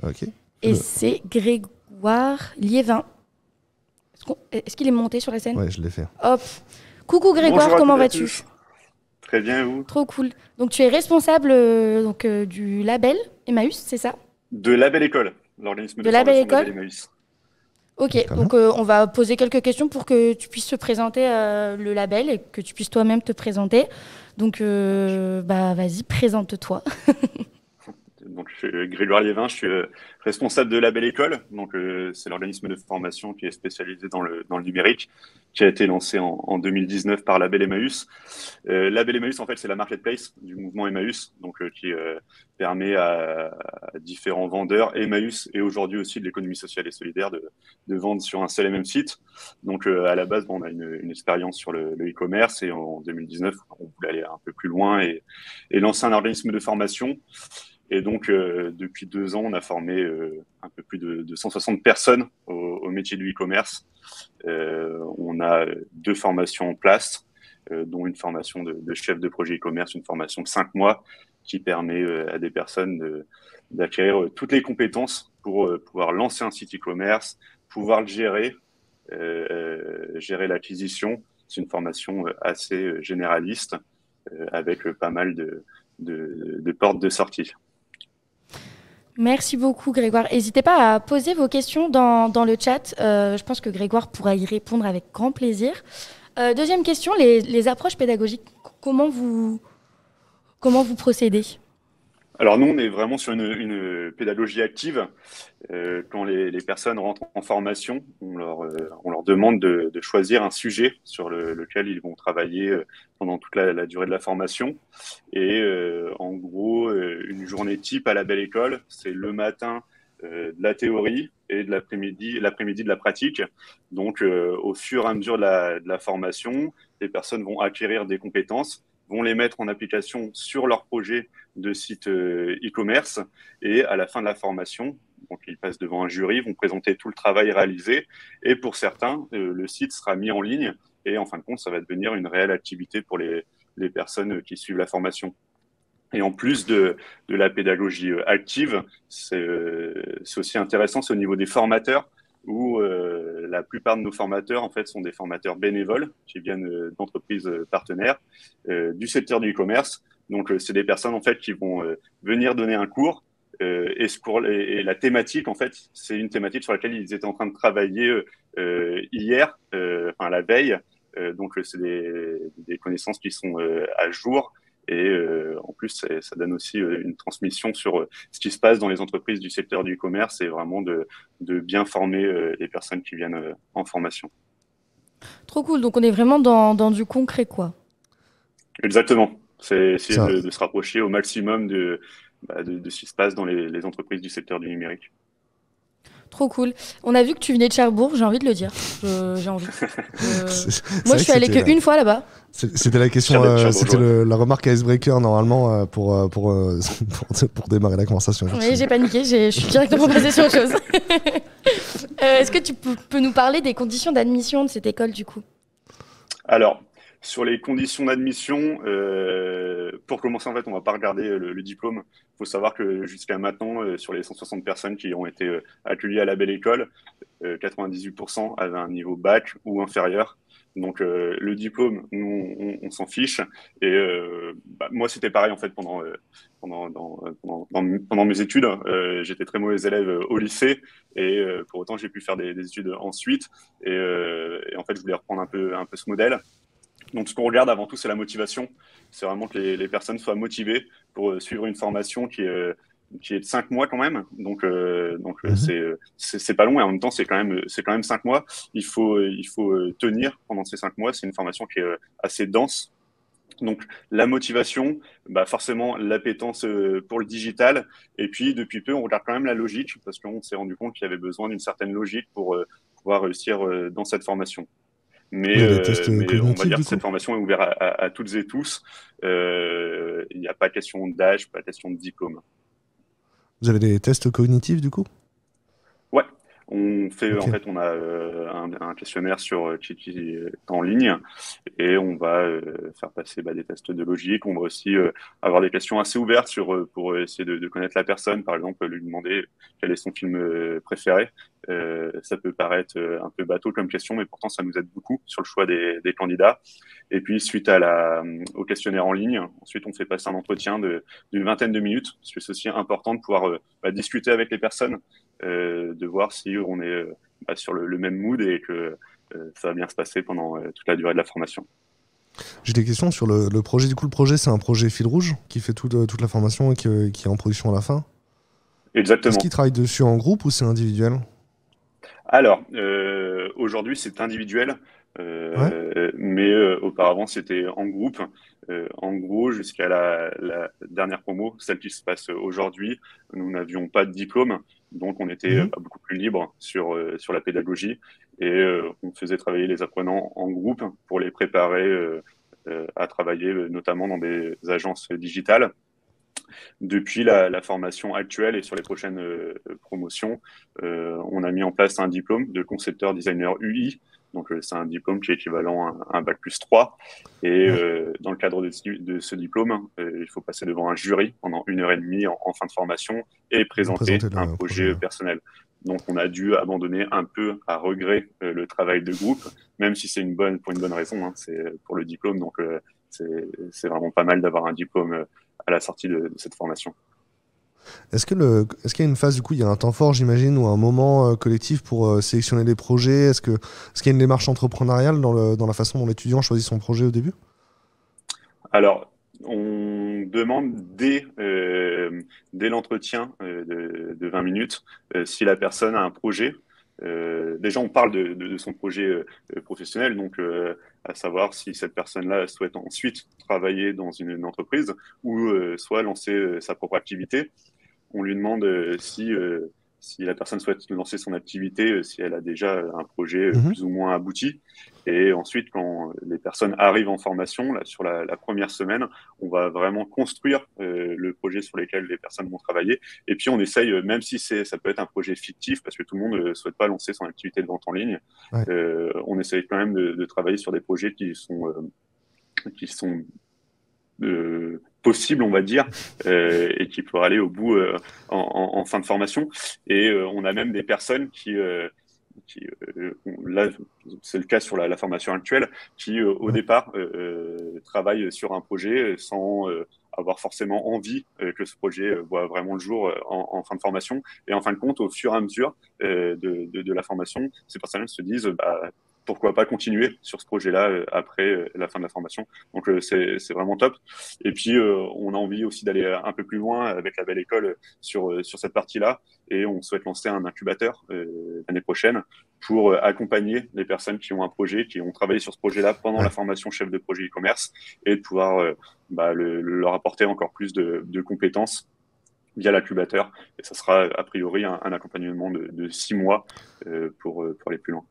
Ok. Et c'est Grégoire Liévin. Est-ce qu'il est monté sur la scène? Ouais, je l'ai fait. Hop. Coucou Grégoire, Bonjour à comment toutes et à vas-tu? tous. Très bien, et vous? Trop cool. Donc tu es responsable du label Emmaüs, c'est ça? De La Belle École, l'organisme De de Label formation de École? Label Emmaüs. Ok, Très bien. donc on va poser quelques questions pour que tu puisses te présenter le label et que tu puisses toi-même te présenter. Donc vas-y, présente-toi. Donc, je suis Grégoire Liévin, je suis responsable de La Belle École. Donc, c'est l'organisme de formation qui est spécialisé dans le numérique, qui a été lancé en 2019 par La Belle Emmaüs. La Belle Emmaüs, en fait, c'est la marketplace du mouvement Emmaüs, donc qui permet à différents vendeurs, Emmaüs et aujourd'hui aussi de l'économie sociale et solidaire, de vendre sur un seul et même site. Donc, à la base, on a une expérience sur le e-commerce et en 2019, on voulait aller un peu plus loin et lancer un organisme de formation. Et donc, depuis 2 ans, on a formé un peu plus de 160 personnes au métier du e-commerce. On a 2 formations en place, dont une formation de chef de projet e-commerce, une formation de 5 mois qui permet à des personnes d'acquérir toutes les compétences pour pouvoir lancer un site e-commerce, pouvoir le gérer l'acquisition. C'est une formation assez généraliste avec pas mal de portes de sortie. Merci beaucoup Grégoire. N'hésitez pas à poser vos questions dans le chat. Je pense que Grégoire pourra y répondre avec grand plaisir. Deuxième question, les approches pédagogiques. Comment vous procédez? Alors nous, on est vraiment sur une pédagogie active. Quand les personnes rentrent en formation, on leur demande de choisir un sujet sur lequel ils vont travailler pendant toute la durée de la formation. Et en gros, une journée type à la Belle École, c'est le matin de la théorie et de l'après-midi de la pratique. Donc, au fur et à mesure de la formation, les personnes vont acquérir des compétences, vont les mettre en application sur leur projet de site e-commerce et à la fin de la formation, donc ils passent devant un jury, vont présenter tout le travail réalisé et pour certains, le site sera mis en ligne et en fin de compte, ça va devenir une réelle activité pour les personnes qui suivent la formation. Et en plus de la pédagogie active, c'est aussi intéressant, c'est au niveau des formateurs où la plupart de nos formateurs en fait sont des formateurs bénévoles qui viennent d'entreprises partenaires du secteur du e-commerce. Donc c'est des personnes en fait qui vont venir donner un cours et la thématique en fait c'est une thématique sur laquelle ils étaient en train de travailler hier, enfin la veille. Donc c'est des connaissances qui sont à jour et en plus, ça donne aussi une transmission sur ce qui se passe dans les entreprises du secteur du e-commerce et vraiment de bien former les personnes qui viennent en formation. Trop cool. Donc on est vraiment dans du concret, quoi. Exactement. C'est essayer Ça, de se rapprocher au maximum de ce qui se passe dans les entreprises du secteur du numérique. Trop cool. On a vu que tu venais de Cherbourg, j'ai envie de le dire. J'ai envie. c'est Moi, vrai je que suis allée qu'une fois là-bas. c'était la question, c'était la remarque icebreaker normalement pour démarrer la conversation. Oui, j'ai paniqué, je suis directement passée sur autre chose. Est-ce que tu peux nous parler des conditions d'admission de cette école du coup? Alors, sur les conditions d'admission, pour commencer, en fait, on va pas regarder le diplôme. Il faut savoir que jusqu'à maintenant, sur les 160 personnes qui ont été accueillies à la Belle École, 98% avaient un niveau bac ou inférieur. Donc, le diplôme, nous, on s'en fiche. Et moi, c'était pareil, en fait, pendant mes études. J'étais très mauvais élève au lycée. Et pour autant, j'ai pu faire des études ensuite. Et en fait, je voulais reprendre un peu ce modèle. Donc, ce qu'on regarde avant tout, c'est la motivation. C'est vraiment que les personnes soient motivées pour suivre une formation qui est de 5 mois quand même. Donc Mhm. c'est pas long et en même temps, c'est quand même 5 mois. Il faut tenir pendant ces 5 mois. C'est une formation qui est assez dense. Donc, la motivation, bah forcément, l'appétence pour le digital. Et puis, depuis peu, on regarde quand même la logique parce qu'on s'est rendu compte qu'il y avait besoin d'une certaine logique pour pouvoir réussir dans cette formation. Vous Mais, avez des tests mais on va cognitifs dire du que coup? cette formation est ouverte à toutes et tous. Il n'y a pas question d'âge, pas question de diplôme. Vous avez des tests cognitifs du coup? Ouais, En fait, on a un questionnaire qui est en ligne et on va faire passer des tests de logique. On va aussi avoir des questions assez ouvertes pour essayer de connaître la personne. Par exemple, lui demander quel est son film préféré. Ça peut paraître un peu bateau comme question, mais pourtant ça nous aide beaucoup sur le choix des candidats. Et puis, suite au questionnaire en ligne, ensuite on fait passer un entretien d'une vingtaine de minutes, parce que c'est aussi important de pouvoir discuter avec les personnes, de voir si on est sur le même mood et que ça va bien se passer pendant toute la durée de la formation. J'ai des questions sur le projet. Du coup, le projet, c'est un projet fil rouge qui fait toute la formation et qui est en production à la fin. Exactement. Est-ce qu'ils travaillent dessus en groupe ou c'est individuel? Alors, aujourd'hui, c'est individuel, mais auparavant, c'était en groupe. En gros, jusqu'à la dernière promo, celle qui se passe aujourd'hui, nous n'avions pas de diplôme, donc on était beaucoup plus libre sur la pédagogie et on faisait travailler les apprenants en groupe pour les préparer à travailler notamment dans des agences digitales. Depuis la formation actuelle et sur les prochaines promotions, on a mis en place un diplôme de concepteur designer UI. Donc, c'est un diplôme qui est équivalent à un bac+3. Et dans le cadre de ce diplôme, il faut passer devant un jury pendant 1h30 en fin de formation et présenter un projet personnel. Donc, on a dû abandonner un peu à regret le travail de groupe, même si c'est pour une bonne raison. Hein, c'est pour le diplôme. Donc, c'est vraiment pas mal d'avoir un diplôme à la sortie de cette formation. Est-ce qu'il y a une phase, du coup, il y a un temps fort, j'imagine, ou un moment collectif pour sélectionner les projets? Est-ce qu'il y a une démarche entrepreneuriale dans la façon dont l'étudiant choisit son projet au début? Alors, on demande dès l'entretien de 20 minutes si la personne a un projet. Déjà, on parle de son projet professionnel, donc à savoir si cette personne-là souhaite ensuite travailler dans une entreprise ou soit lancer sa propre activité. On lui demande si la personne souhaite lancer son activité, si elle a déjà un projet plus ou moins abouti. Et ensuite, quand les personnes arrivent en formation, là, sur la première semaine, on va vraiment construire le projet sur lequel les personnes vont travailler. Et puis, on essaye, même si ça peut être un projet fictif, parce que tout le monde ne souhaite pas lancer son activité de vente en ligne, on essaye quand même de travailler sur des projets qui sont possible, on va dire, et qui pourrait aller au bout en fin de formation. Et on a même des personnes là, c'est le cas sur la formation actuelle, qui au départ travaillent sur un projet sans avoir forcément envie que ce projet voit vraiment le jour en fin de formation. Et en fin de compte, au fur et à mesure de la formation, ces personnes se disent pourquoi pas continuer sur ce projet-là après la fin de la formation. Donc, c'est vraiment top. Et puis, on a envie aussi d'aller un peu plus loin avec la Belle École sur cette partie-là. Et on souhaite lancer un incubateur l'année prochaine pour accompagner les personnes qui ont un projet, qui ont travaillé sur ce projet-là pendant la formation chef de projet e-commerce et de pouvoir leur apporter encore plus de compétences via l'incubateur. Et ça sera a priori un accompagnement de 6 mois pour aller plus loin.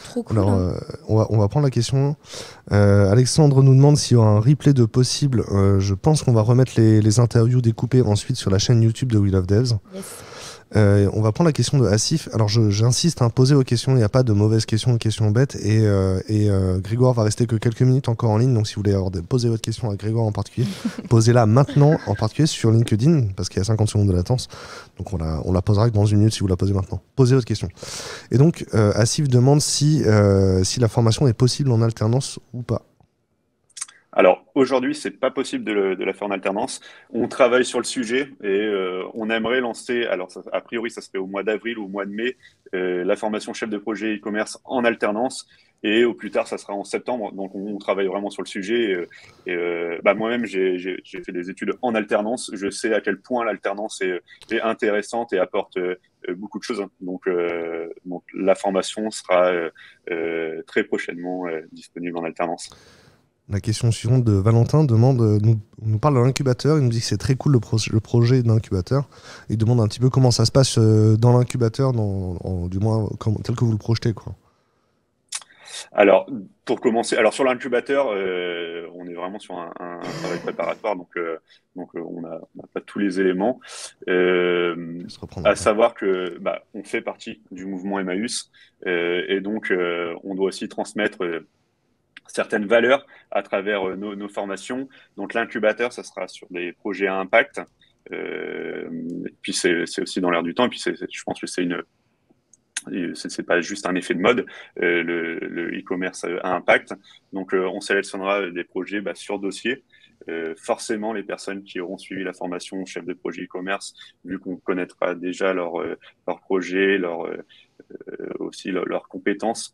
Trop cool. Alors, on va prendre la question. Alexandre nous demande s'il y aura un replay de possible. Je pense qu'on va remettre les interviews découpées ensuite sur la chaîne YouTube de We Love Devs. Yes. On va prendre la question de Asif. Alors j'insiste, posez vos questions, il n'y a pas de mauvaises questions, de questions bêtes. Et Grégoire va rester que quelques minutes encore en ligne. Donc si vous voulez poser votre question à Grégoire en particulier, posez-la maintenant, en particulier sur LinkedIn, parce qu'il y a 50 secondes de latence. Donc on la posera que dans une minute si vous la posez maintenant. Posez votre question. Et donc Asif demande si la formation est possible en alternance ou pas. Alors aujourd'hui, c'est pas possible de la faire en alternance. On travaille sur le sujet et on aimerait lancer, alors a priori ça serait au mois d'avril ou au mois de mai, la formation chef de projet e-commerce en alternance. Et au plus tard, ça sera en septembre. Donc, on travaille vraiment sur le sujet. Moi-même, j'ai fait des études en alternance. Je sais à quel point l'alternance est intéressante et apporte beaucoup de choses. Donc, la formation sera très prochainement disponible en alternance. La question suivante de Valentin nous parle de l'incubateur. Il nous dit que c'est très cool le projet d'incubateur. Il demande un petit peu comment ça se passe dans l'incubateur, du moins tel que vous le projetez, quoi. Alors, pour commencer, alors sur l'incubateur, on est vraiment sur un travail préparatoire, donc on n'a pas tous les éléments. À savoir que on fait partie du mouvement Emmaüs, et donc on doit aussi transmettre certaines valeurs à travers nos formations. Donc l'incubateur, ça sera sur des projets à impact. Et puis c'est aussi dans l'air du temps. Et puis je pense que c'est pas juste un effet de mode, le e-commerce à impact. Donc, on sélectionnera des projets sur dossier. Forcément, les personnes qui auront suivi la formation chef de projet e-commerce, vu qu'on connaîtra déjà leur projet, aussi leurs compétences,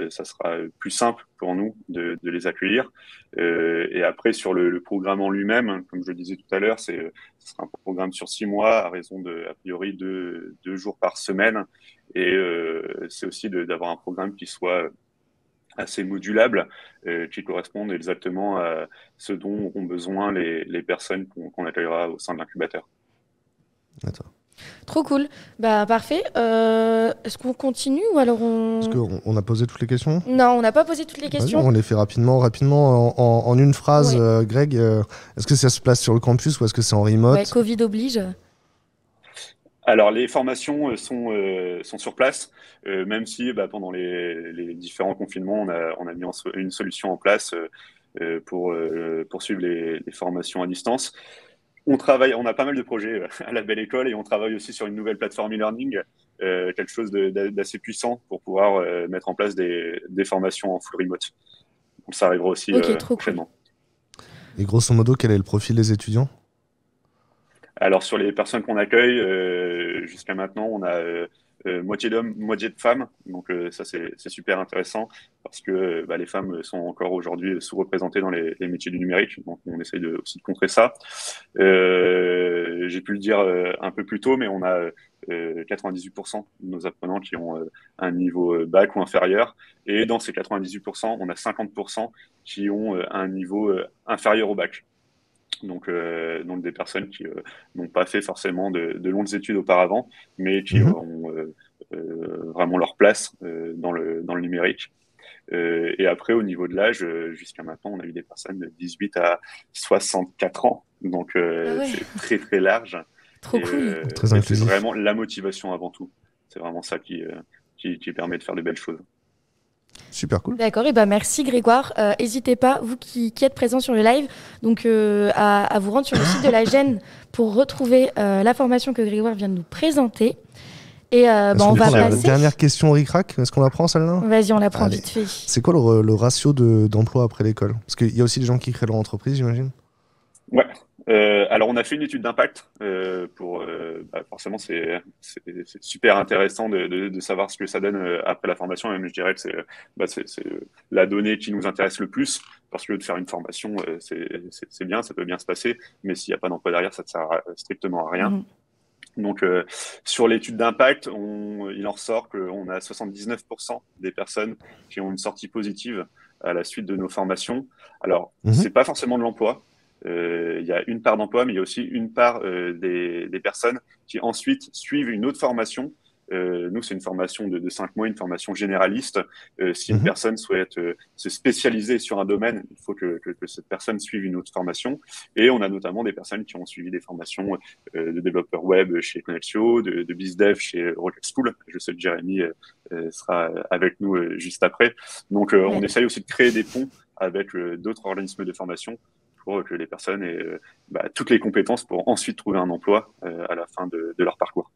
ça sera plus simple pour nous de les accueillir. Et après, sur le programme en lui-même, comme je le disais tout à l'heure, ce sera un programme sur 6 mois à raison de, a priori, deux jours par semaine. Et c'est aussi d'avoir un programme qui soit assez modulable, qui corresponde exactement à ce dont ont besoin les personnes qu'on accueillera au sein de l'incubateur. D'accord. Trop cool. Parfait. Est-ce qu'on continue ou alors Est-ce qu'on a posé toutes les questions? Non, on n'a pas posé toutes les questions. On les fait rapidement en une phrase. Ouais. Greg, est-ce que ça se place sur le campus ou est-ce que c'est en remote? Ouais, Covid oblige. Alors, les formations sont sur place, même si pendant les différents confinements, on a mis une solution en place pour poursuivre les formations à distance. On a pas mal de projets à la Belle École et on travaille aussi sur une nouvelle plateforme e-learning, quelque chose d'assez puissant pour pouvoir mettre en place des formations en full remote. Donc, ça arrivera aussi prochainement. Cool. Et grosso modo, quel est le profil des étudiants? Alors, sur les personnes qu'on accueille, jusqu'à maintenant, on a moitié d'hommes, moitié de femmes. Donc, ça, c'est super intéressant parce que les femmes sont encore aujourd'hui sous-représentées dans les métiers du numérique. Donc, on essaye aussi de contrer ça. J'ai pu le dire un peu plus tôt, mais on a 98% de nos apprenants qui ont un niveau bac ou inférieur. Et dans ces 98%, on a 50% qui ont un niveau inférieur au bac. Donc des personnes qui n'ont pas fait forcément de longues études auparavant, mais qui ont vraiment leur place dans le numérique. Et après, au niveau de l'âge, jusqu'à maintenant, on a eu des personnes de 18 à 64 ans. Donc, c'est très, très large. Trop cool. Très inclusif. C'est vraiment la motivation avant tout. C'est vraiment ça qui permet de faire de belles choses. Super cool. D'accord, et merci Grégoire. N'hésitez pas, vous qui êtes présents sur le live, donc à vous rendre sur le site de la GEN pour retrouver la formation que Grégoire vient de nous présenter. Et on va passer. La dernière question ric-rac, est-ce qu'on la prend celle-là? Vas-y, on la prend vite fait. C'est quoi le ratio d'emploi après l'école? Parce qu'il y a aussi des gens qui créent leur entreprise, j'imagine. Ouais. Alors, on a fait une étude d'impact forcément, c'est super intéressant de savoir ce que ça donne après la formation. Même, je dirais que c'est la donnée qui nous intéresse le plus parce que de faire une formation, c'est bien, ça peut bien se passer, mais s'il n'y a pas d'emploi derrière, ça ne sert strictement à rien. Donc, sur l'étude d'impact, il en ressort qu'on a 79% des personnes qui ont une sortie positive à la suite de nos formations. Alors, c'est pas forcément de l'emploi. Il y a une part d'emploi, mais il y a aussi une part des personnes qui ensuite suivent une autre formation. Nous, c'est une formation de 5 mois, une formation généraliste. Si une personne souhaite se spécialiser sur un domaine, il faut que cette personne suive une autre formation. Et on a notamment des personnes qui ont suivi des formations de développeurs web chez Connexio, de BizDev chez Rocket School. Je sais que Jérémy sera avec nous juste après. Donc, on essaye aussi de créer des ponts avec d'autres organismes de formation pour que les personnes aient toutes les compétences pour ensuite trouver un emploi à la fin de leur parcours.